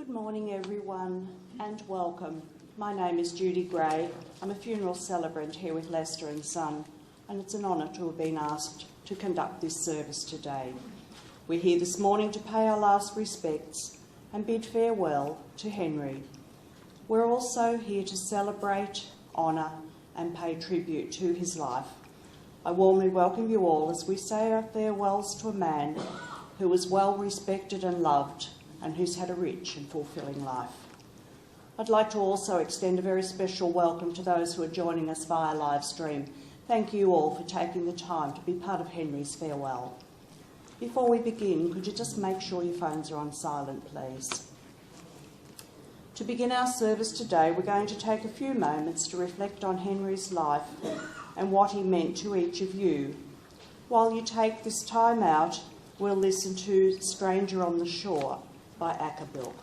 Good morning everyone and welcome. My name is Judy Gray. I'm a funeral celebrant here with Lester and Son, and it's an honour to have been asked to conduct this service today. We're here this morning to pay our last respects and bid farewell to Henry. We're also here to celebrate, honour and pay tribute to his life. I warmly welcome you all as we say our farewells to a man who was well respected and loved and who's had a rich and fulfilling life. I'd like to also extend a very special welcome to those who are joining us via live stream. Thank you all for taking the time to be part of Henry's farewell. Before we begin, could you just make sure your phones are on silent, please? To begin our service today, we're going to take a few moments to reflect on Henry's life and what he meant to each of you. While you take this time out, we'll listen to Stranger on the Shore by Acapulco.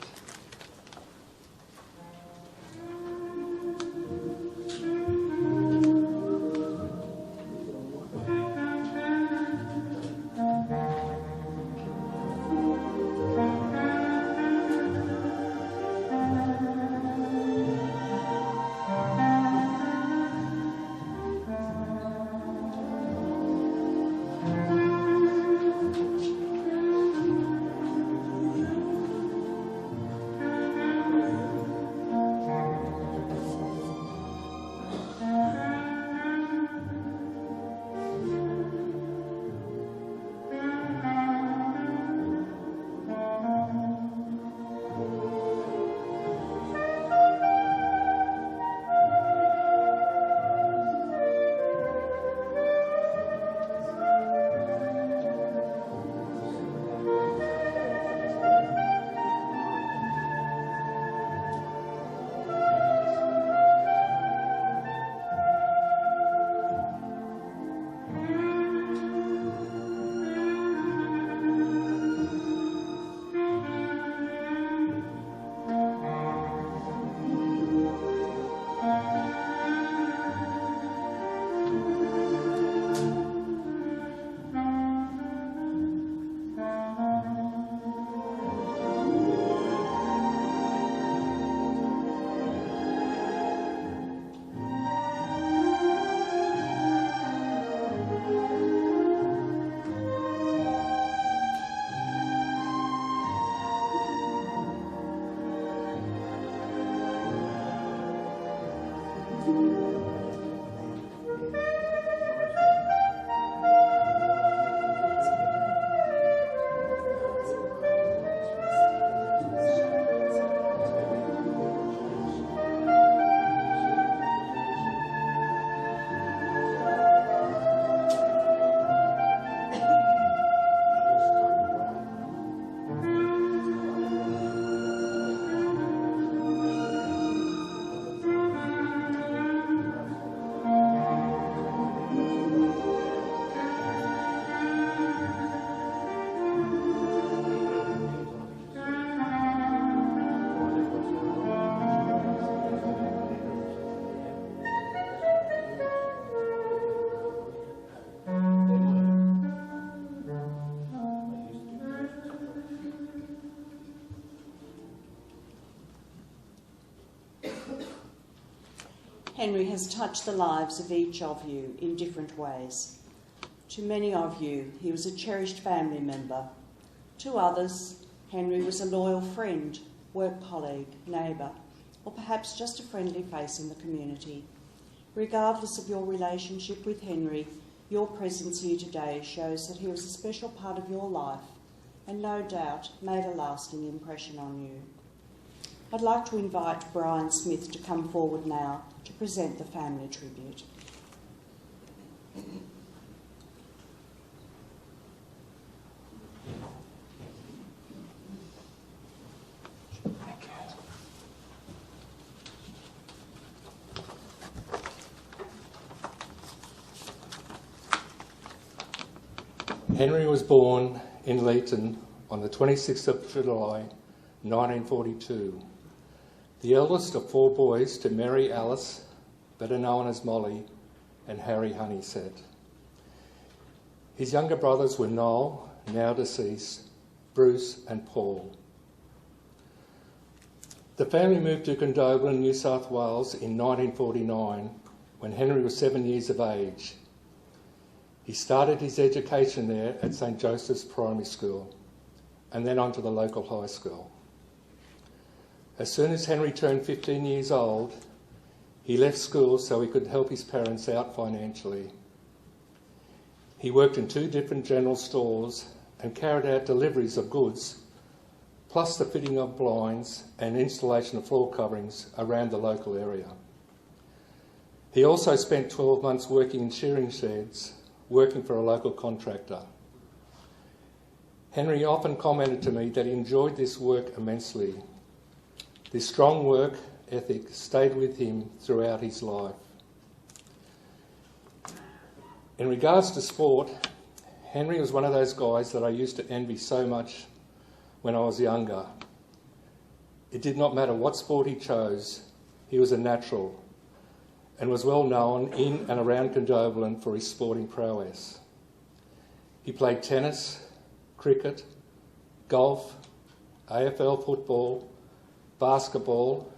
Henry has touched the lives of each of you in different ways. To many of you, he was a cherished family member. To others, Henry was a loyal friend, work colleague, neighbour, or perhaps just a friendly face in the community. Regardless of your relationship with Henry, your presence here today shows that he was a special part of your life and no doubt made a lasting impression on you. I'd like to invite Brian Smith to come forward now to present the family tribute. Henry was born in Leeton on the 26th of July, 1942. The eldest of four boys to Mary Alice, better known as Molly, and Harry HONEYSETT. His younger brothers were Noel, now deceased, Bruce and Paul. The family moved to Condobolin, New South Wales in 1949 when Henry was 7 years of age. He started his education there at St Joseph's Primary School and then on to the local high school. As soon as Henry turned 15 years old, he left school so he could help his parents out financially. He worked in 2 different general stores and carried out deliveries of goods, plus the fitting of blinds and installation of floor coverings around the local area. He also spent 12 months working in shearing sheds, working for a local contractor. Henry often commented to me that he enjoyed this work immensely. This strong work ethic stayed with him throughout his life. In regards to sport, Henry was one of those guys that I used to envy so much when I was younger. It did not matter what sport he chose, he was a natural and was well known in and around Condobolin for his sporting prowess. He played tennis, cricket, golf, AFL football, basketball,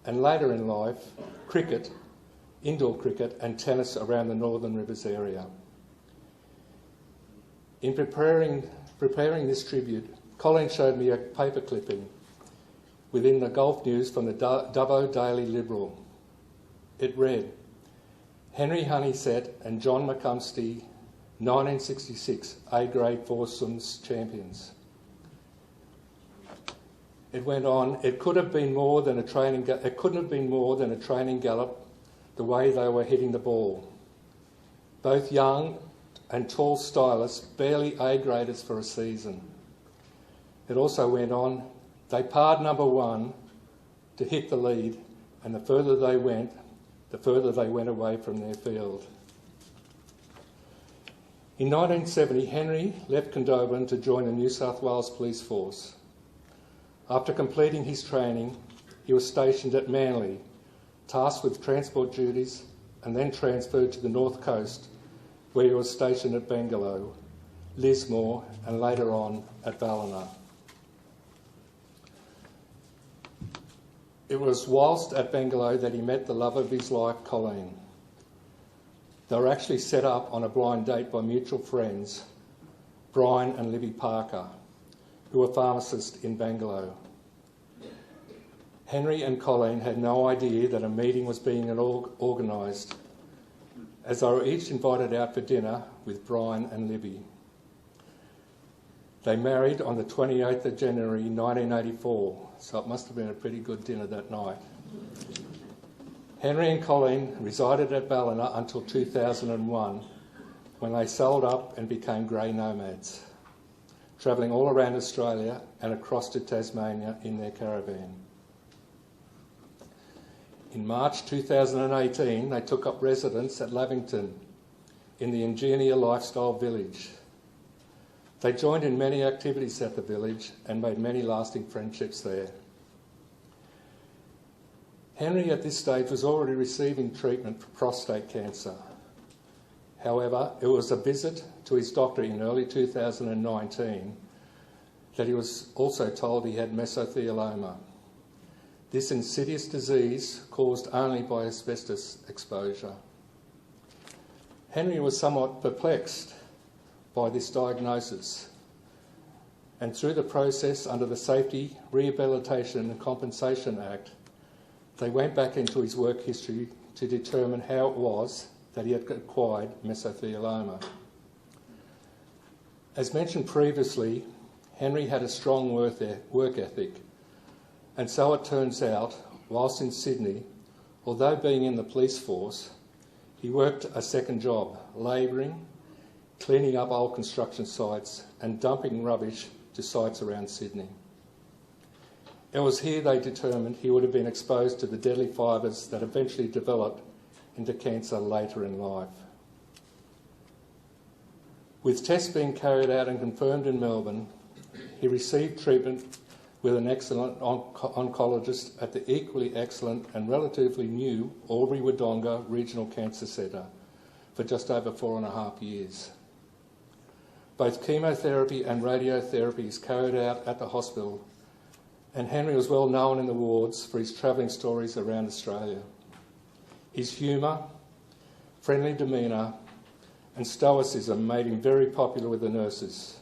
and later in life, cricket, indoor cricket and tennis around the Northern Rivers area. In preparing this tribute, Colleen showed me a paper clipping within the golf news from the Dubbo Daily Liberal. It read, Henry Honeysett and John McCumsty, 1966 A-grade foursomes champions. It went on, it couldn't have been more than a training gallop the way they were hitting the ball. Both young and tall stylists, barely A-graders for a season. It also went on, they parred number 1 to hit the lead, and the further they went away from their field. In 1970, Henry left Condobolin to join the New South Wales Police Force. After completing his training, he was stationed at Manly, tasked with transport duties, and then transferred to the North Coast, where he was stationed at Bangalow, Lismore, and later on at Ballina. It was whilst at Bangalow that he met the love of his life, Colleen. They were actually set up on a blind date by mutual friends, Brian and Libby Parker, who were pharmacists in Bangalow. Henry and Colleen had no idea that a meeting was being organised, as they were each invited out for dinner with Brian and Libby. They married on the 28th of January 1984, so it must have been a pretty good dinner that night. Henry and Colleen resided at Ballina until 2001, when they sold up and became grey nomads, travelling all around Australia and across to Tasmania in their caravan. In March 2018, they took up residence at Lavington in the Ingenia Lifestyle Village. They joined in many activities at the village and made many lasting friendships there. Henry at this stage was already receiving treatment for prostate cancer. However, it was a visit to his doctor in early 2019 that he was also told he had mesothelioma. This insidious disease caused only by asbestos exposure. Henry was somewhat perplexed by this diagnosis, and through the process under the Safety, Rehabilitation and Compensation Act, they went back into his work history to determine how it was that he had acquired mesothelioma. As mentioned previously, Henry had a strong work ethic, and so it turns out, whilst in Sydney, although being in the police force, he worked a second job, labouring, cleaning up old construction sites and dumping rubbish to sites around Sydney. It was here they determined he would have been exposed to the deadly fibres that eventually developed into cancer later in life. With tests being carried out and confirmed in Melbourne, he received treatment with an excellent oncologist at the equally excellent and relatively new Albury-Wodonga Regional Cancer Centre for just over 4.5 years. Both chemotherapy and radiotherapy is carried out at the hospital, and Henry was well known in the wards for his travelling stories around Australia. His humour, friendly demeanour and stoicism made him very popular with the nurses.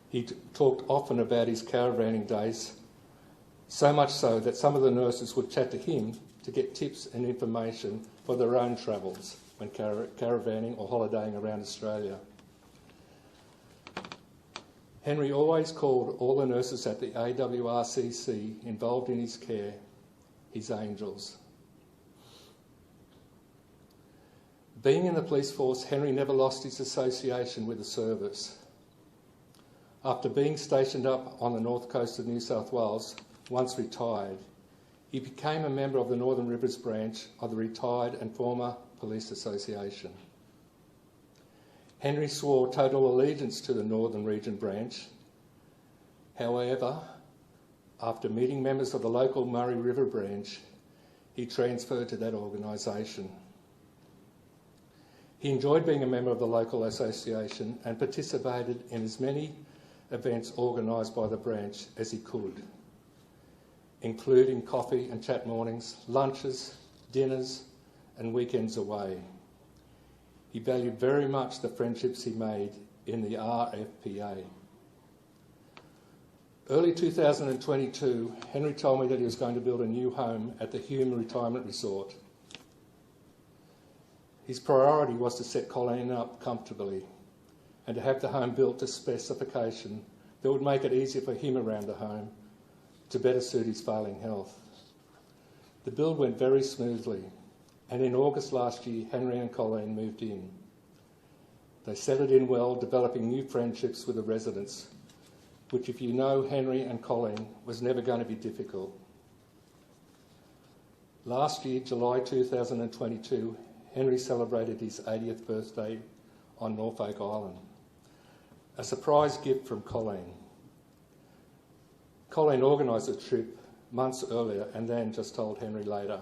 He talked often about his caravanning days, so much so that some of the nurses would chat to him to get tips and information for their own travels when caravanning or holidaying around Australia. Henry always called all the nurses at the AWRCC involved in his care his angels. Being in the police force, Henry never lost his association with the service. After being stationed up on the north coast of New South Wales, once retired, he became a member of the Northern Rivers branch of the Retired and Former Police Association. Henry swore total allegiance to the Northern Region branch. However, after meeting members of the local Murray River branch, he transferred to that organisation. He enjoyed being a member of the local association and participated in as many events organised by the branch as he could, including coffee and chat mornings, lunches, dinners and weekends away. He valued very much the friendships he made in the RFPA. Early 2022, Henry told me that he was going to build a new home at the Hume Retirement Resort. His priority was to set Colleen up comfortably and to have the home built to specification that would make it easier for him around the home to better suit his failing health. The build went very smoothly, and in August last year, Henry and Colleen moved in. They settled in well, developing new friendships with the residents, which, if you know Henry and Colleen, was never going to be difficult. Last year, July 2022, Henry celebrated his 80th birthday on Norfolk Island. A surprise gift from Colleen. Colleen organised the trip months earlier and then just told Henry later.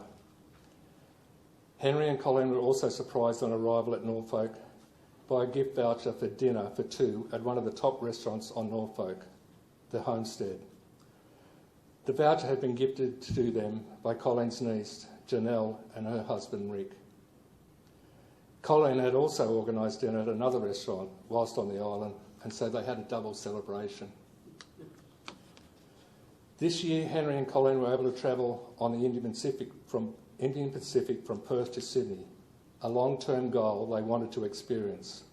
Henry and Colleen were also surprised on arrival at Norfolk by a gift voucher for dinner for two at one of the top restaurants on Norfolk, the Homestead. The voucher had been gifted to them by Colleen's niece, Janelle, and her husband, Rick. Colleen had also organised dinner at another restaurant whilst on the island, and so they had a double celebration. This year, Henry and Colleen were able to travel on the Indian Pacific from Perth to Sydney, a long-term goal they wanted to experience.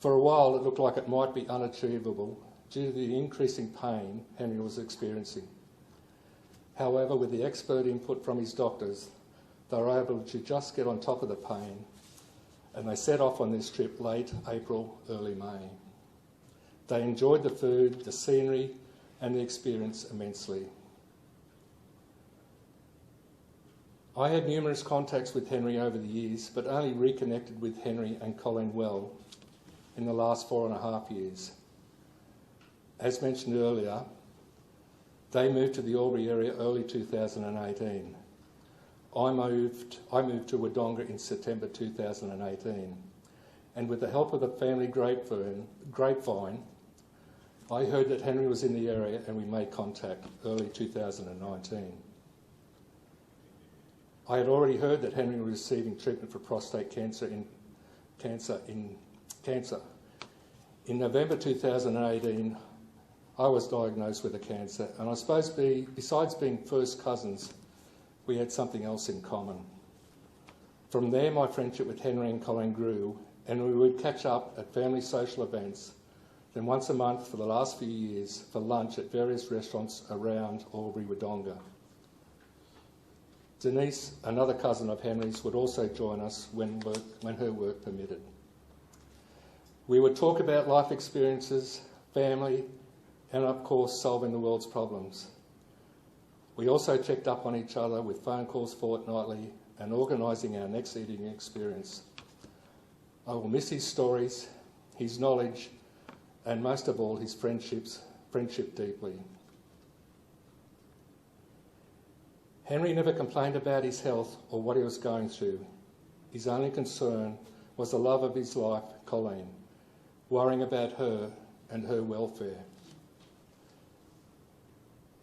For a while, it looked like it might be unachievable due to the increasing pain Henry was experiencing. However, with the expert input from his doctors, they were able to just get on top of the pain, and they set off on this trip late April, early May. They enjoyed the food, the scenery, and the experience immensely. I had numerous contacts with Henry over the years, but only reconnected with Henry and Colleen well in the last 4.5 years. As mentioned earlier, they moved to the Albury area early 2018. I moved to Wodonga in September 2018, and with the help of the family grapevine, I heard that Henry was in the area and we made contact early 2019. I had already heard that Henry was receiving treatment for prostate cancer. In November 2018, I was diagnosed with a cancer, and I suppose besides being first cousins, we had something else in common. From there, my friendship with Henry and Colleen grew, and we would catch up at family social events, then once a month for the last few years for lunch at various restaurants around Albury Wodonga. Denise, another cousin of Henry's, would also join us when her work permitted. We would talk about life experiences, family, and of course solving the world's problems. We also checked up on each other with phone calls fortnightly and organising our next eating experience. I will miss his stories, his knowledge, and most of all his friendship deeply. Henry never complained about his health or what he was going through. His only concern was the love of his life, Colleen, worrying about her and her welfare.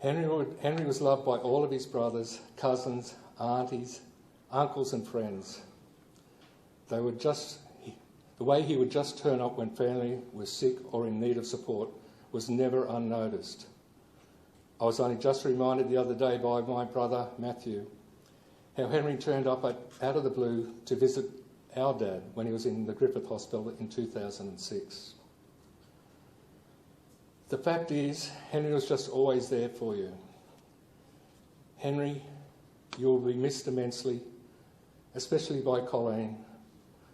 Henry was loved by all of his brothers, cousins, aunties, uncles and friends. The way he would just turn up when family was sick or in need of support was never unnoticed. I was only just reminded the other day by my brother Matthew how Henry turned up out of the blue to visit our dad when he was in the Griffith Hospital in 2006. The fact is, Henry was just always there for you. Henry, you will be missed immensely, especially by Colleen,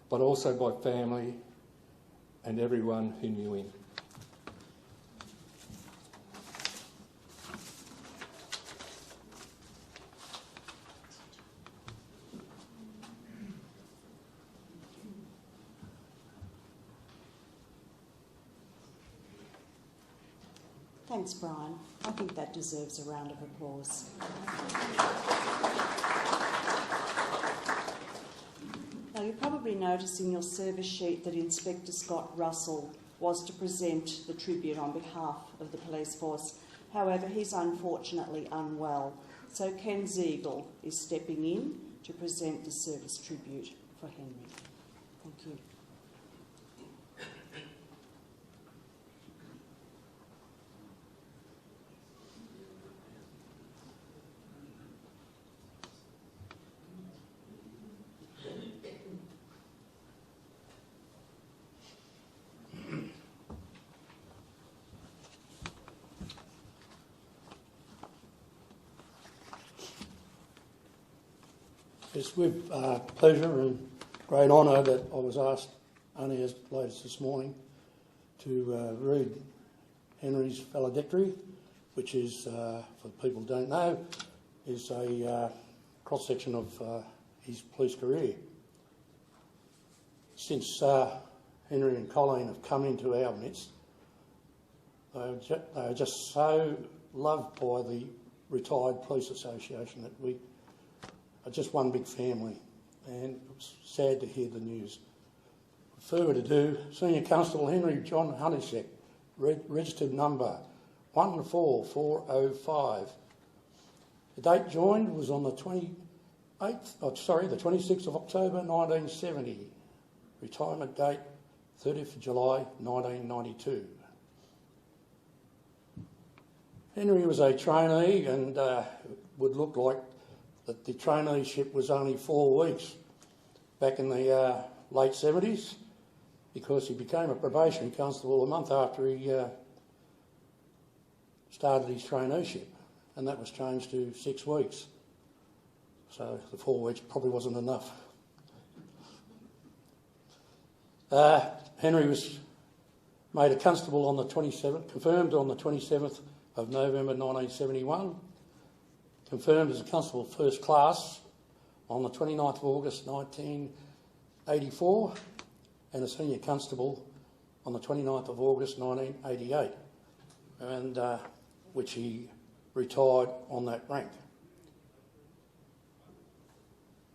but also by family and everyone who knew him. Thanks, Brian. I think that deserves a round of applause. Now, you probably noticed in your service sheet that Inspector Scott Russell was to present the tribute on behalf of the police force. However, he's unfortunately unwell, so Ken Ziegel is stepping in to present the service tribute for Henry. Thank you. It's with pleasure and great honour that I was asked only as late as this morning to read Henry's valedictory, which is, for people who don't know, is a cross-section of his police career. Since Henry and Colleen have come into our midst, they are just so loved by the Retired Police Association that we are just one big family, and it was sad to hear the news. Further ado, Senior Constable Henry John HONEYSETT, registered number 14405. The date joined was on the 26th of October 1970. Retirement date 30th of July 1992. Henry was a trainee and would look like that the traineeship was only 4 weeks back in the late 70s, because he became a probationary constable a month after he started his traineeship, and that was changed to 6 weeks. So the 4 weeks probably wasn't enough. Henry was made a constable on the 27th, confirmed on the 27th of November 1971, confirmed as a constable first class on the 29th of August 1984, and a senior constable on the 29th of August 1988, and which he retired on that rank.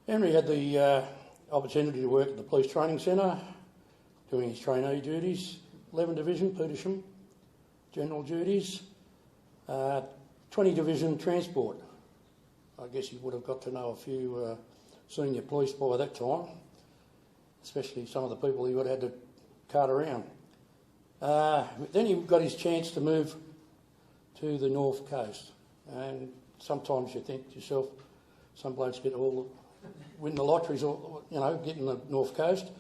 Henry had the opportunity to work at the Police Training Centre, doing his trainee duties, 11 Division, Petersham, general duties, 20 Division Transport. I guess you would have got to know a few senior police by that time, especially some of the people he would have had to cart around. Then he got his chance to move to the North Coast, and sometimes you think to yourself, some blokes win the lotteries, or getting the North Coast.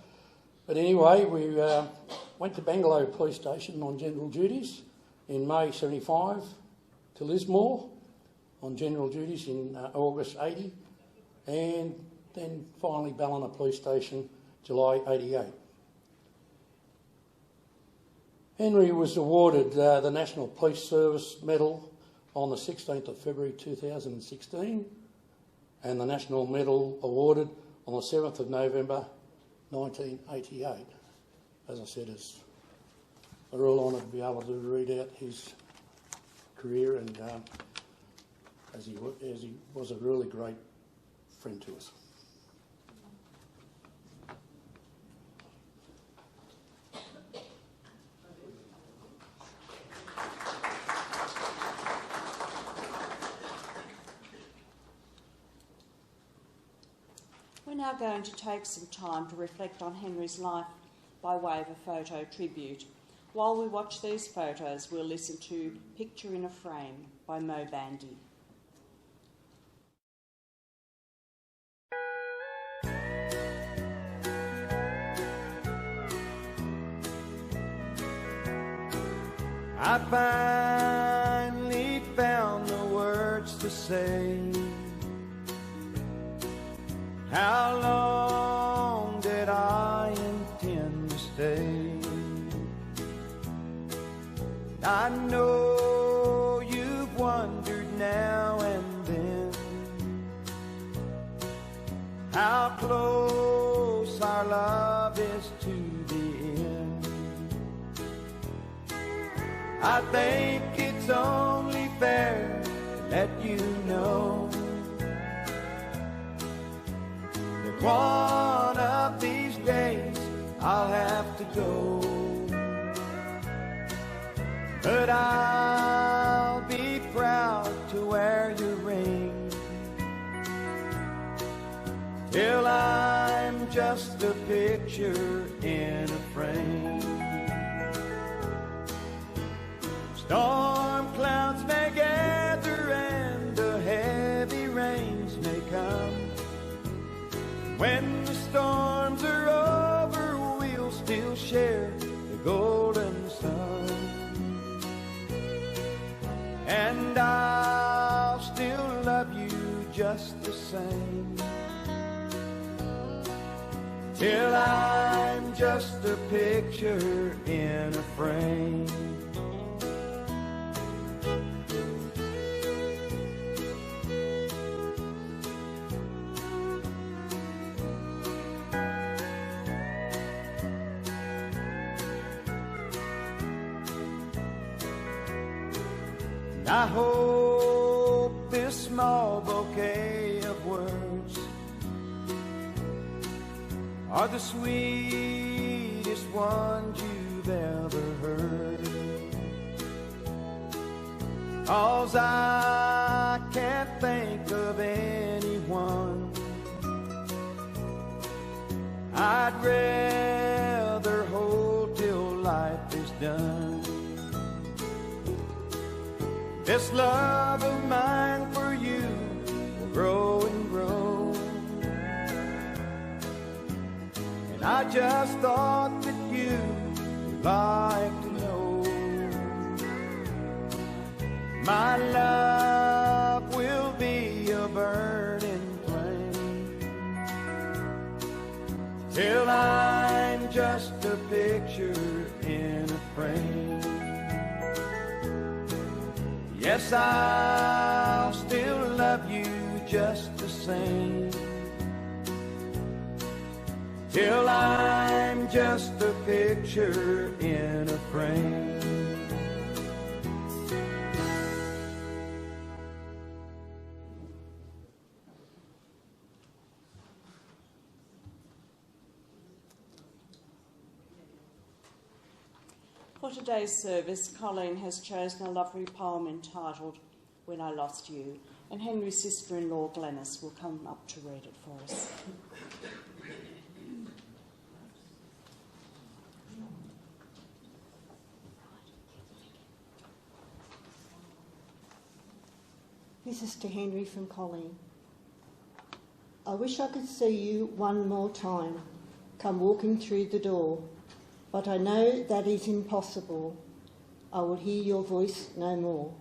But anyway, we went to Bangalow Police Station on general duties in May 75, to Lismore on general duties in August 80, and then finally Ballina Police Station, July 88. Henry was awarded the National Police Service Medal on the 16th of February 2016, and the National Medal awarded on the 7th of November 1988. As I said, it's a real honour to be able to read out his career, and as he was a really great friend to us. We're now going to take some time to reflect on Henry's life by way of a photo tribute. While we watch these photos, we'll listen to Picture in a Frame by Mo Bandy. I finally found the words to say. How long did I intend to stay? I know you've wondered now and then how close our love is to the end. I think it's only fair to let you know that one of these days I'll have to go. But I'll be proud to wear your ring till I'm just a picture in a frame. Storm clouds may gather and the heavy rains may come. When the storms are over, we'll still share the golden sun. And I'll still love you just the same till I'm just a picture in a frame. I hope this small bouquet of words are the sweetest ones you've ever heard. 'Cause I can't think of anyone I'd rather hold till life is done. This love of mine for you will grow and grow. And I just thought that you'd like to know my love will be a burning flame till I'm just a picture in a frame. Yes, I'll still love you just the same till I'm just a picture in a frame. For today's service, Colleen has chosen a lovely poem entitled When I Lost You, and Henry's sister-in-law Glenys will come up to read it for us. This is to Henry from Colleen. I wish I could see you one more time, come walking through the door, but I know that is impossible. I will hear your voice no more.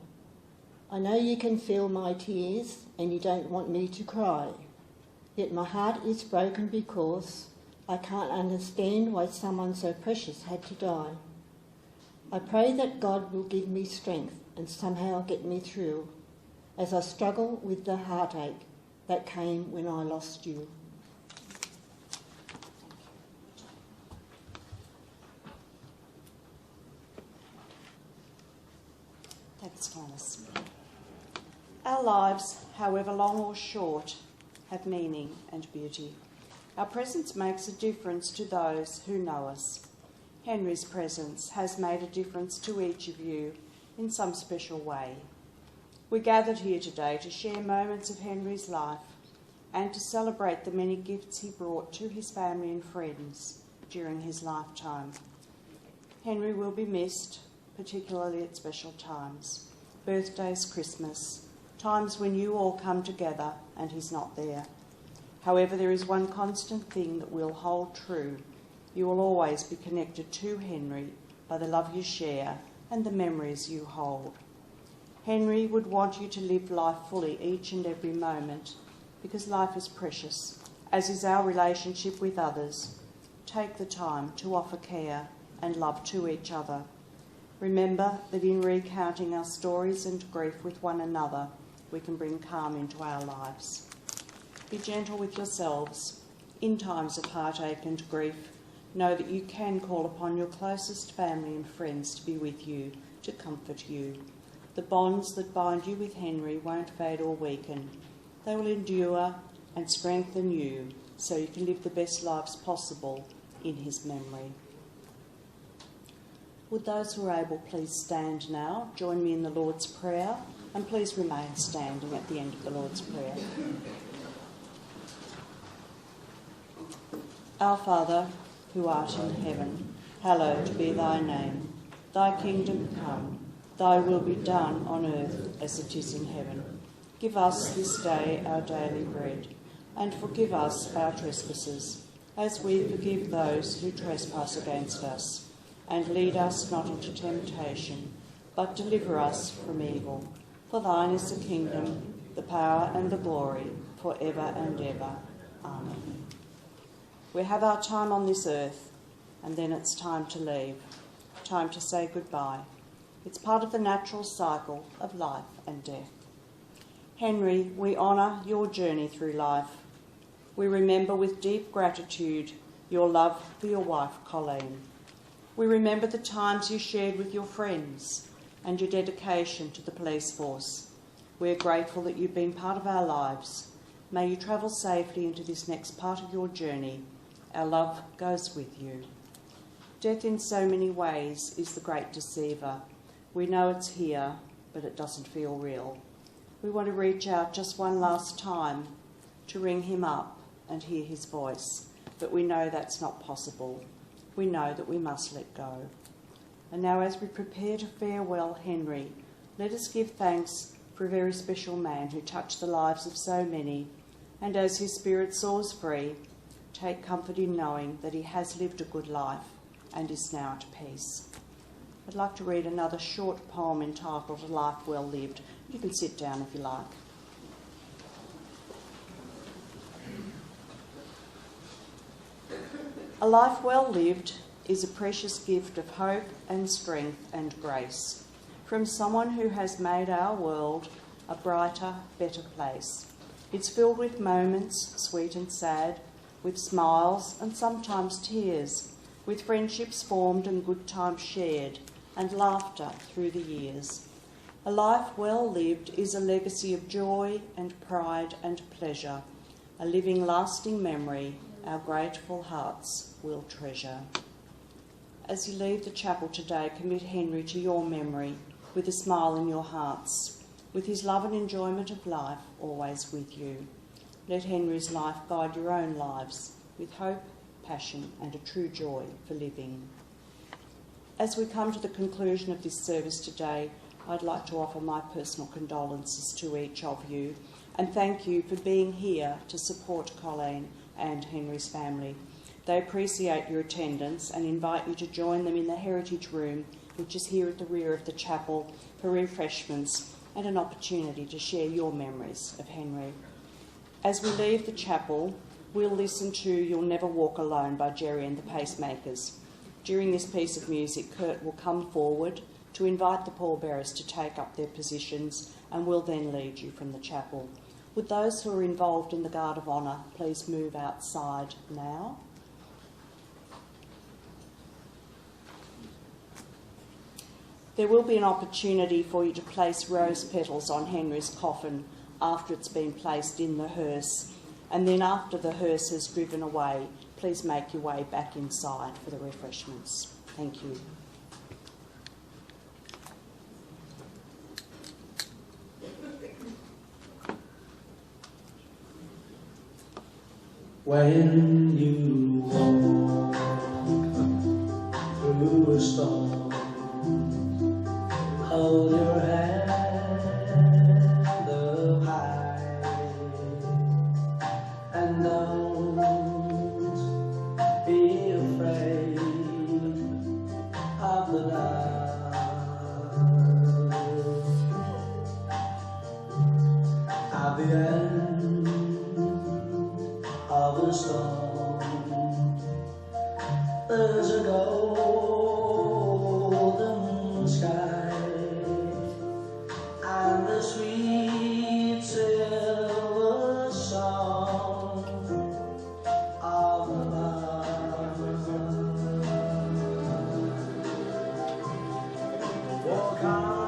I know you can feel my tears and you don't want me to cry, yet my heart is broken because I can't understand why someone so precious had to die. I pray that God will give me strength and somehow get me through as I struggle with the heartache that came when I lost you. Thanks, Glenys. Our lives, however long or short, have meaning and beauty. Our presence makes a difference to those who know us. Henry's presence has made a difference to each of you in some special way. We gathered here today to share moments of Henry's life, and to celebrate the many gifts he brought to his family and friends during his lifetime. Henry will be missed, particularly at special times, birthdays, Christmas, times when you all come together and he's not there. However, there is one constant thing that will hold true. You will always be connected to Henry by the love you share and the memories you hold. Henry would want you to live life fully each and every moment, because life is precious, as is our relationship with others. Take the time to offer care and love to each other. Remember that in recounting our stories and grief with one another, we can bring calm into our lives. Be gentle with yourselves. In times of heartache and grief, know that you can call upon your closest family and friends to be with you, to comfort you. The bonds that bind you with Henry won't fade or weaken. They will endure and strengthen you so you can live the best lives possible in his memory. Would those who are able please stand now, join me in the Lord's Prayer, and please remain standing at the end of the Lord's Prayer. Our Father, who art in heaven, hallowed be thy name. Thy kingdom come, thy will be done on earth as it is in heaven. Give us this day our daily bread, and forgive us our trespasses, as we forgive those who trespass against us. And lead us not into temptation, but deliver us from evil. For thine is the kingdom, the power and the glory, for ever and ever. Amen. We have our time on this earth, and then it's time to leave, time to say goodbye. It's part of the natural cycle of life and death. Henry, we honour your journey through life. We remember with deep gratitude your love for your wife, Colleen. We remember the times you shared with your friends and your dedication to the police force. We are grateful that you've been part of our lives. May you travel safely into this next part of your journey. Our love goes with you. Death in so many ways is the great deceiver. We know it's here, but it doesn't feel real. We want to reach out just one last time to ring him up and hear his voice, but we know that's not possible. We know that we must let go. And now, as we prepare to farewell Henry, let us give thanks for a very special man who touched the lives of so many, and as his spirit soars free, take comfort in knowing that he has lived a good life and is now at peace. I'd like to read another short poem entitled A Life Well Lived. You can sit down if you like. A life well lived is a precious gift of hope and strength and grace from someone who has made our world a brighter, better place. It's filled with moments, sweet and sad, with smiles and sometimes tears, with friendships formed and good times shared, and laughter through the years. A life well lived is a legacy of joy and pride and pleasure, a living, lasting memory our grateful hearts will treasure. As you leave the chapel today, commit Henry to your memory with a smile in your hearts, with his love and enjoyment of life always with you. Let Henry's life guide your own lives with hope, passion and a true joy for living. As we come to the conclusion of this service today, I'd like to offer my personal condolences to each of you and thank you for being here to support Colleen and Henry's family. They appreciate your attendance and invite you to join them in the Heritage Room, which is here at the rear of the chapel, for refreshments and an opportunity to share your memories of Henry. As we leave the chapel, we'll listen to You'll Never Walk Alone by Jerry and the Pacemakers. During this piece of music, Kurt will come forward to invite the pallbearers to take up their positions and will then lead you from the chapel. Would those who are involved in the Guard of Honour please move outside now? There will be an opportunity for you to place rose petals on Henry's coffin after it's been placed in the hearse, and then after the hearse has driven away, please make your way back inside for the refreshments. Thank you. When you walk through a storm, hold your hand up high and don't be afraid of the dark. At the end of the storm, there's a golden sky and the sweet silver song of the bird. Walk on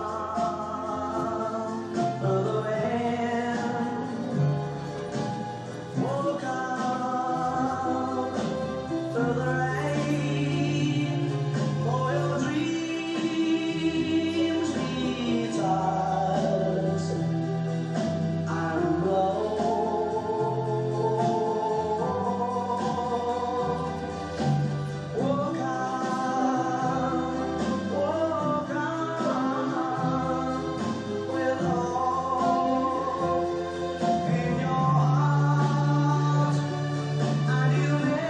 through the wind, walk on through the rain, for your dreams meet us and blow. Walk on with hope in your heart, and you'll never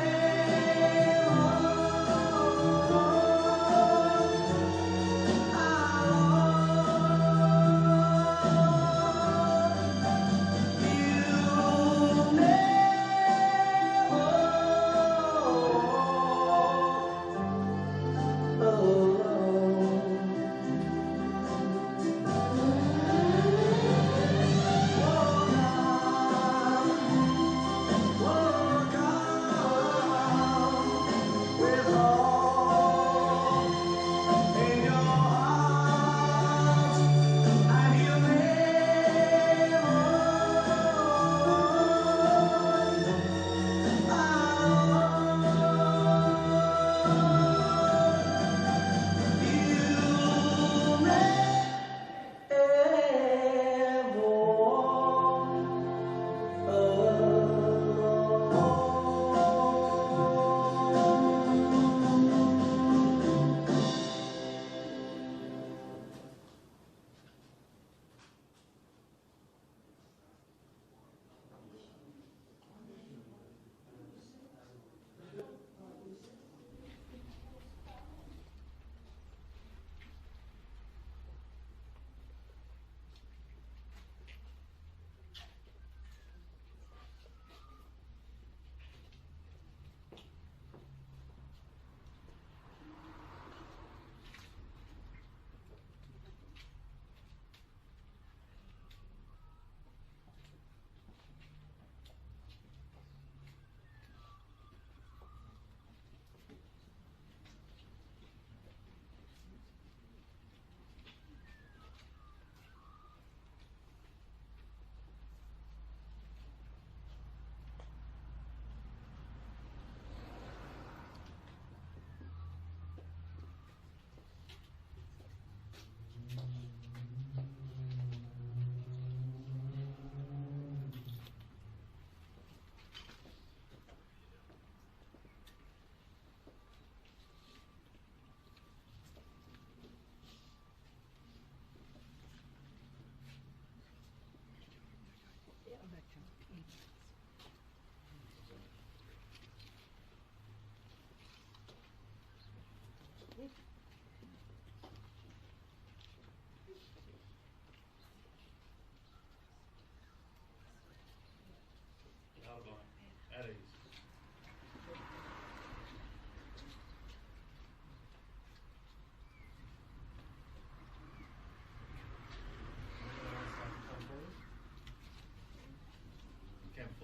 At ease. Come